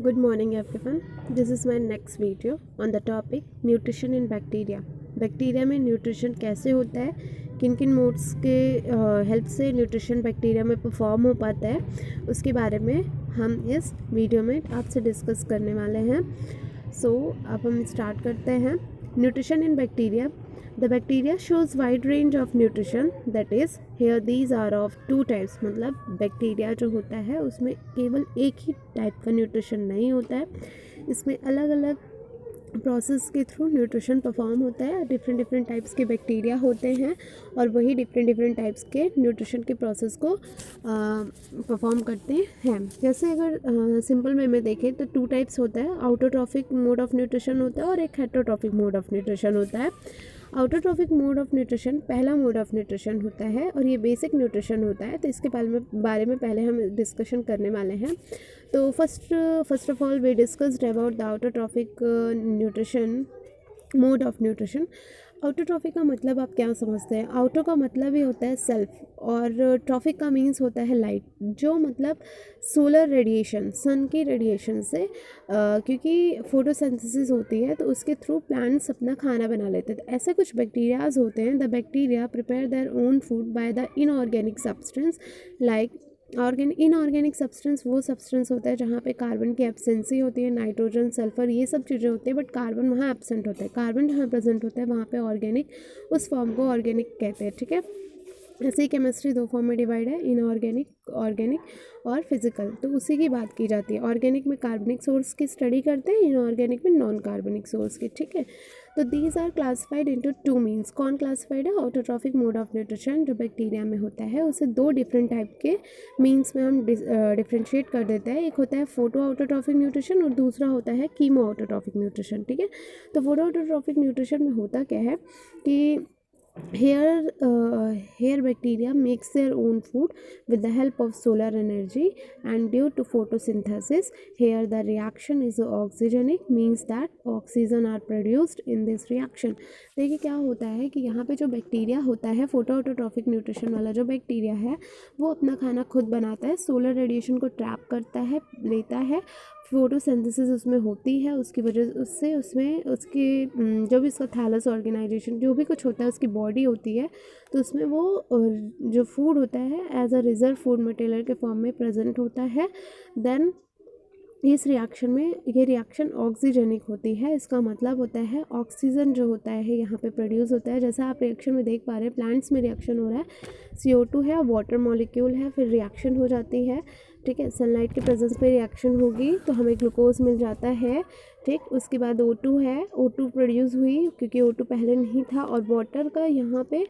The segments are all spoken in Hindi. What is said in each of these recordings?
Good morning everyone. This is my next video on the topic nutrition in bacteria. Bacteria में न्यूट्रिशन कैसे होता है, किन किन मोड्स के हेल्प से न्यूट्रिशन बैक्टीरिया में परफॉर्म हो पाता है, उसके बारे में हम इस वीडियो में आपसे डिस्कस करने वाले हैं. अब हम स्टार्ट करते हैं. Nutrition in bacteria. The bacteria shows wide range of nutrition, that is here these are of 2 types. मतलब बैक्टीरिया जो होता है उसमें केवल एक ही टाइप का न्यूट्रिशन नहीं होता है, इसमें अलग अलग प्रोसेस के थ्रू न्यूट्रिशन परफॉर्म होता है. डिफरेंट टाइप्स के बैक्टीरिया होते हैं और वही डिफरेंट टाइप्स के न्यूट्रिशन के प्रोसेस को परफॉर्म करते हैं. जैसे अगर सिंपल वे में देखें तो 2 टाइप्स होता है. आउटोट्रॉफिक मोड ऑफ न्यूट्रिशन होता है और एक हेटरोट्रॉफिक मोड ऑफ न्यूट्रिशन होता है. आउटोट्रॉफिक मोड ऑफ न्यूट्रिशन पहला मोड ऑफ न्यूट्रिशन होता है और ये बेसिक न्यूट्रिशन होता है, तो इसके बारे में पहले हम डिस्कशन करने वाले हैं. तो first of all we discussed about the autotrophic nutrition mode of nutrition. Autotrophic का मतलब आप क्या समझते हैं? आउटो का मतलब ही होता है सेल्फ और ट्रॉफिक का मीन्स होता है लाइट, जो मतलब सोलर रेडिएशन, सन की रेडिएशन से क्योंकि फोटोसिंथेसिस होती है तो उसके थ्रू प्लांट्स अपना खाना बना लेते हैं. तो ऐसे कुछ बैक्टीरियाज होते हैं. The bacteria prepare their own food by the inorganic substance like inorganic substance वो सब्सटेंस होता है जहाँ पे कार्बन की एब्सेंसी होती है, नाइट्रोजन, सल्फर, ये सब चीज़ें होती है, बट कार्बन वहाँ एब्सेंट होता है. कार्बन जहाँ प्रेजेंट होता है वहाँ पे ऑर्गेनिक, उस फॉर्म को ऑर्गेनिक कहते हैं. ठीक है. ऐसे ही केमिस्ट्री 2 फॉर्म में डिवाइड है, इनऑर्गेनिक, ऑर्गेनिक और फिजिकल. तो उसी की बात की जाती है. ऑर्गेनिक में कार्बनिक सोर्स की स्टडी करते हैं, इनऑर्गेनिक में नॉन कार्बनिक सोर्स की. ठीक है. तो these are classified into 2 means. कौन क्लासिफाइड है? ऑटोट्रॉफिक मोड ऑफ न्यूट्रिशन जो बैक्टीरिया में होता है उसे 2 डिफरेंट टाइप के मीन्स में हम डिफ्रेंशिएट कर देते हैं. एक होता है फोटो ऑटोट्रॉफिक न्यूट्रिशन और दूसरा होता है कीमो ऑटोट्रॉफिक न्यूट्रिशन. ठीक है. तो फोटो ऑटोट्रॉफिक न्यूट्रिशन में होता क्या है कि here bacteria makes their own food with the help of solar energy, and due to photosynthesis here the reaction is oxygenic, means that oxygen are produced in this reaction. देखिए क्या होता है कि यहाँ पे जो बैक्टीरिया होता है, फोटोऑटोट्रॉफिक न्यूट्रिशन वाला जो बैक्टीरिया है वो अपना खाना खुद बनाता है, सोलर रेडिएशन को ट्रैप करता है, लेता है, फोटोसिंथेसिस उसमें होती है, उसकी वजह उससे उसमें उसकी जो भी उसका थैलस ऑर्गेनाइजेशन जो भी कुछ होता है उसकी बॉडी होती है, तो उसमें वो जो फूड होता है as a reserve food material के फॉर्म में प्रेजेंट होता है. देन इस रिएक्शन में ये रिएक्शन ऑक्सीजनिक होती है. इसका मतलब होता है ऑक्सीजन जो होता है यहाँ पे प्रोड्यूस होता है. जैसा आप रिएक्शन में देख पा रहे हैं, प्लांट्स में रिएक्शन हो रहा है, CO2 है, वाटर मॉलिक्यूल है, फिर रिएक्शन हो जाती है. ठीक है. सनलाइट के प्रेजेंस पे रिएक्शन होगी तो हमें ग्लूकोज मिल जाता है. ठीक. उसके बाद O2 है, O2 प्रोड्यूस हुई क्योंकि O2 पहले नहीं था और वाटर का यहाँ पे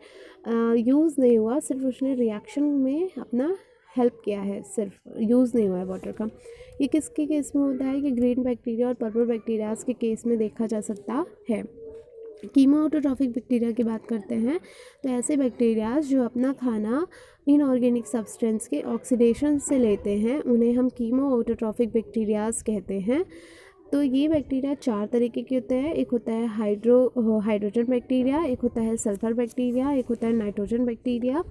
यूज़ नहीं हुआ, सिर्फ उसने रिएक्शन में अपना हेल्प किया है, सिर्फ यूज़ नहीं हुआ है वाटर का. ये किसके केस में होता है कि ग्रीन बैक्टीरिया और पर्पल बैक्टीरियाज के केस में देखा जा सकता है. कीमो ऑटोट्रॉफिक बैक्टीरिया की बात करते हैं तो ऐसे बैक्टीरियाज जो अपना खाना इनऑर्गेनिक सब्सटेंस के ऑक्सीडेशन से लेते हैं उन्हें हम कीमो ऑटोट्रॉफिक बैक्टीरियाज कहते हैं. तो ये बैक्टीरिया 4 तरीके के होते हैं. एक होता है हाइड्रोजन बैक्टीरिया, एक होता है सल्फर बैक्टीरिया, एक होता है नाइट्रोजन बैक्टीरिया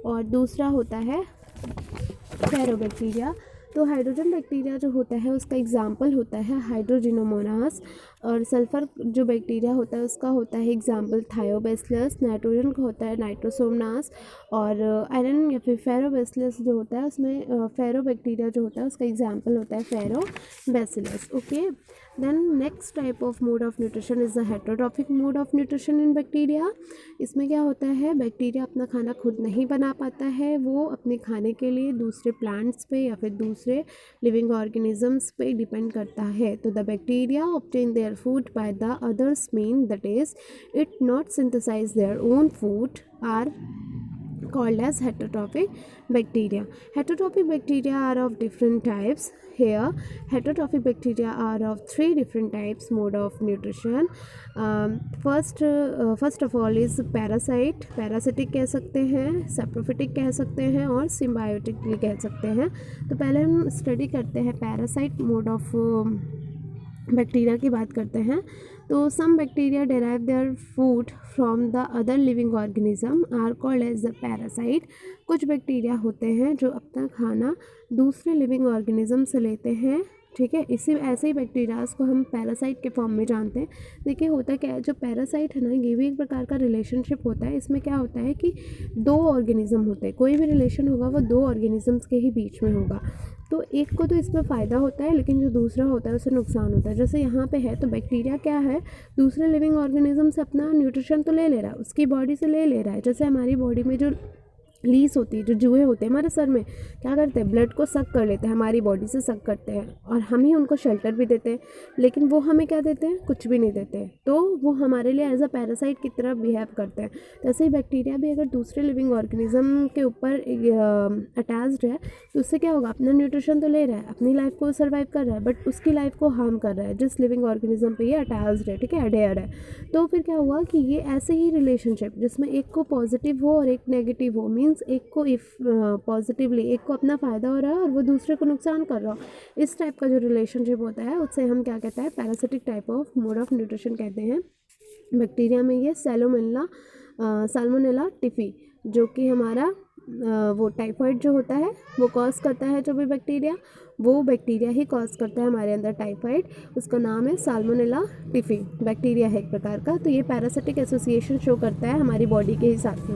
और दूसरा होता है फेरोबैक्टीरिया. तो हाइड्रोजन बैक्टीरिया जो होता है उसका एग्जाम्पल होता है हाइड्रोजिनोमोनास और सल्फर जो बैक्टीरिया होता है उसका होता है एग्जाम्पल थायोबैसिलस. नाइट्रोजन का होता है नाइट्रोसोमनास और आयरन या फिर फेरोबैसिलस जो होता है उसमें फेरो बैक्टीरिया जो होता है उसका एग्जाम्पल होता है ferrobacillus. Okay. Then next type of mode of nutrition is the heterotrophic mode of nutrition in bacteria. इसमें क्या होता है, बैक्टीरिया अपना खाना खुद नहीं बना पाता है, वो अपने खाने के लिए दूसरे प्लांट्स पे या फिर दूसरे लिविंग ऑर्गेनिजम्स पे डिपेंड करता है. तो the bacteria obtain their food by the others mean that is it not synthesise their own food are called as heterotrophic bacteria. Heterotrophic bacteria are of different types. Here heterotrophic bacteria are of 3 different types mode of nutrition. First of all is parasite. Parasitic कह सकते हैं, saprophytic कह सकते हैं और symbiotic भी कह सकते हैं. तो पहले हम स्टडी करते हैं पैरासाइट मोड ऑफ बैक्टीरिया की बात करते हैं. तो some bacteria derive their food from the other living organism are called as the parasite. कुछ बैक्टीरिया होते हैं जो अपना खाना दूसरे लिविंग ऑर्गेनिज्म से लेते हैं ठीक है। इसी ऐसे ही बैक्टीरियाज को हम पैरासाइट के फॉर्म में जानते हैं। देखिए होता क्या है, जो पैरासाइट है ना, ये भी एक प्रकार का रिलेशनशिप होता है। इसमें क्या होता है कि दो ऑर्गेनिज्म होते हैं, कोई भी रिलेशन होगा वो दो ऑर्गेनिजम्स के ही बीच में होगा। तो एक को तो इसमें फ़ायदा होता है, लेकिन जो दूसरा होता है उसे नुकसान होता है। जैसे यहाँ पे है तो बैक्टीरिया क्या है, दूसरे लिविंग ऑर्गेनिज्म से अपना न्यूट्रिशन तो ले रहा है, उसकी बॉडी से ले रहा है। जैसे हमारी बॉडी में जो लीस होती है, जो जुए होते हैं हमारे सर में, क्या करते हैं, ब्लड को सक कर लेते हैं, हमारी बॉडी से सक करते हैं, और हम ही उनको शेल्टर भी देते हैं, लेकिन वो हमें क्या देते हैं, कुछ भी नहीं देते। तो वो हमारे लिए एज अ पैरासाइट की तरह बिहेव करते हैं। तो ऐसे ही बैक्टीरिया भी अगर दूसरे लिविंग ऑर्गेनिज्म के ऊपर अटैच्ड है तो उससे क्या होगा, अपना न्यूट्रिशन तो ले रहा है, अपनी लाइफ को सर्वाइव कर रहा है, बट उसकी लाइफ को हार्म कर रहा है जिस लिविंग ऑर्गेनिज्म पे ये अटैच्ड है, ठीक है, अडेयर है। तो फिर क्या हुआ कि ये ऐसे ही रिलेशनशिप जिसमें एक को पॉजिटिव हो और एक नेगेटिव हो, मीन्स एक को इफ पॉजिटिवली एक को अपना फ़ायदा हो रहा है और वो दूसरे को नुकसान कर रहा हो, इस टाइप का जो रिलेशनशिप होता है उससे हम क्या कहते हैं, parasitic type of mode of nutrition कहते हैं। बैक्टीरिया में ये साल्मोनेला टिफी, जो कि हमारा वो टाइफाइड जो होता है वो कॉज करता है, जो भी बैक्टीरिया, वो बैक्टीरिया ही कॉज करता है हमारे अंदर टाइफाइड। उसका नाम है साल्मोनेला टिफी, बैक्टीरिया है एक प्रकार का। तो ये पैरासिटिक एसोसिएशन शो करता है हमारी बॉडी के हिसाब से।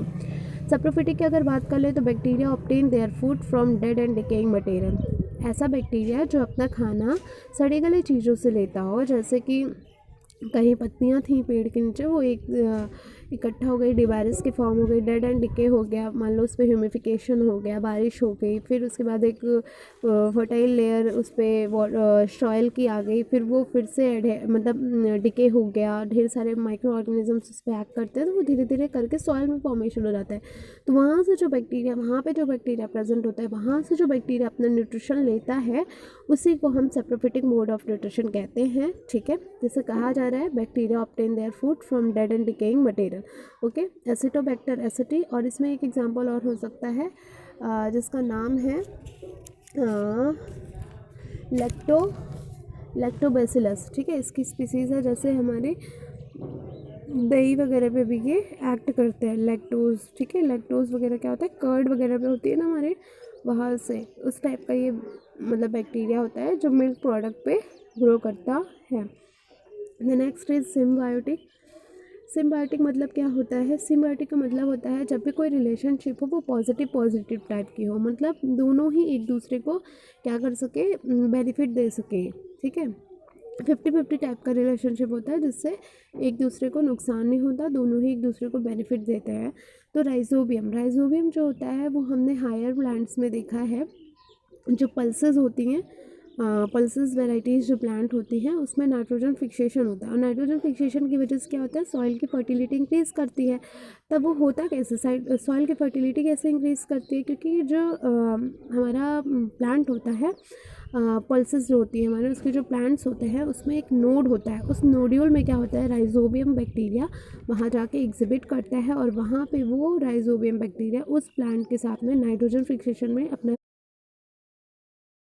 सैप्रोफिटिक की अगर बात कर ले तो bacteria obtain their food from dead and decaying material, ऐसा बैक्टीरिया जो अपना खाना सड़े गले चीज़ों से लेता हो, जैसे कि कहीं पत्तियां थी पेड़ के नीचे, वो एक इकट्ठा हो गई, डिवायरस के फॉर्म हो गई, डेड एंड डिके हो गया, मान लो उस पर ह्यूमिफिकेशन हो गया, बारिश हो गई, फिर उसके बाद एक फर्टाइल लेयर उस पर सॉइल की आ गई, फिर वो फिर से मतलब डिके हो गया, ढेर सारे माइक्रो ऑर्गेनिजम्स उस पर एक्ट करते हैं, तो वो धीरे धीरे करके सॉइल में फॉर्मेशन हो जाता है। तो वहाँ से जो बैक्टीरिया, वहाँ पे जो बैक्टीरिया प्रेजेंट होता है, वहाँ से जो बैक्टीरिया अपना न्यूट्रिशन लेता है, उसी को हम सैप्रोफिटिक मोड ऑफ न्यूट्रिशन कहते हैं, ठीक है। जैसे कहा जा रहा है bacteria obtain their food from dead and decaying material, okay. Acetobacter aceti, और इसमें एक एग्जांपल और हो सकता है जिसका नाम है लैक्टोबैसिलस, ठीक है। इसकी स्पीसीज़ है, जैसे हमारे दही वगैरह पे भी ये एक्ट करते हैं, लैक्टोज, ठीक है। लैक्टोज वगैरह क्या होता है, कर्ड वगैरह पे होती है ना हमारे, वहाँ से उस टाइप का ये मतलब बैक्टीरिया होता है जो मिल्क प्रोडक्ट पे ग्रो करता है। The next is symbiotic. Symbiotic मतलब क्या होता है, सिम्बायोटिक का मतलब होता है जब भी कोई रिलेशनशिप हो वो पॉजिटिव टाइप की हो, मतलब दोनों ही एक दूसरे को क्या कर सके, बेनिफिट दे सके, ठीक है। 50-50 टाइप का रिलेशनशिप होता है जिससे एक दूसरे को नुकसान नहीं होता, दोनों ही एक दूसरे को बेनिफिट देते हैं। तो राइजोबियम जो होता है वो हमने हायर प्लांट्स में देखा है, जो पल्सेस होती हैं, पल्सेस वेराइटीज़ जो प्लांट होती हैं उसमें नाइट्रोजन फिक्सेशन होता है, और नाइट्रोजन फिक्सेशन की वजह से क्या होता है, सॉइल की फर्टिलिटी इंक्रीज़ करती है। तब वो होता कैसे, सॉइल की फर्टिलिटी कैसे इंक्रीज़ करती है, क्योंकि जो हमारा प्लांट होता है, पल्सेस जो होती है हमारे, उसके जो प्लांट्स होते हैं उसमें एक नोड होता है, उस नोड्यूल में क्या होता है, राइजोबियम बैक्टीरिया वहाँ जाके एग्जिबिट करता है, और वहाँ पे वो राइजोबियम बैक्टीरिया उस प्लांट के साथ में नाइट्रोजन फिक्सेशन में अपना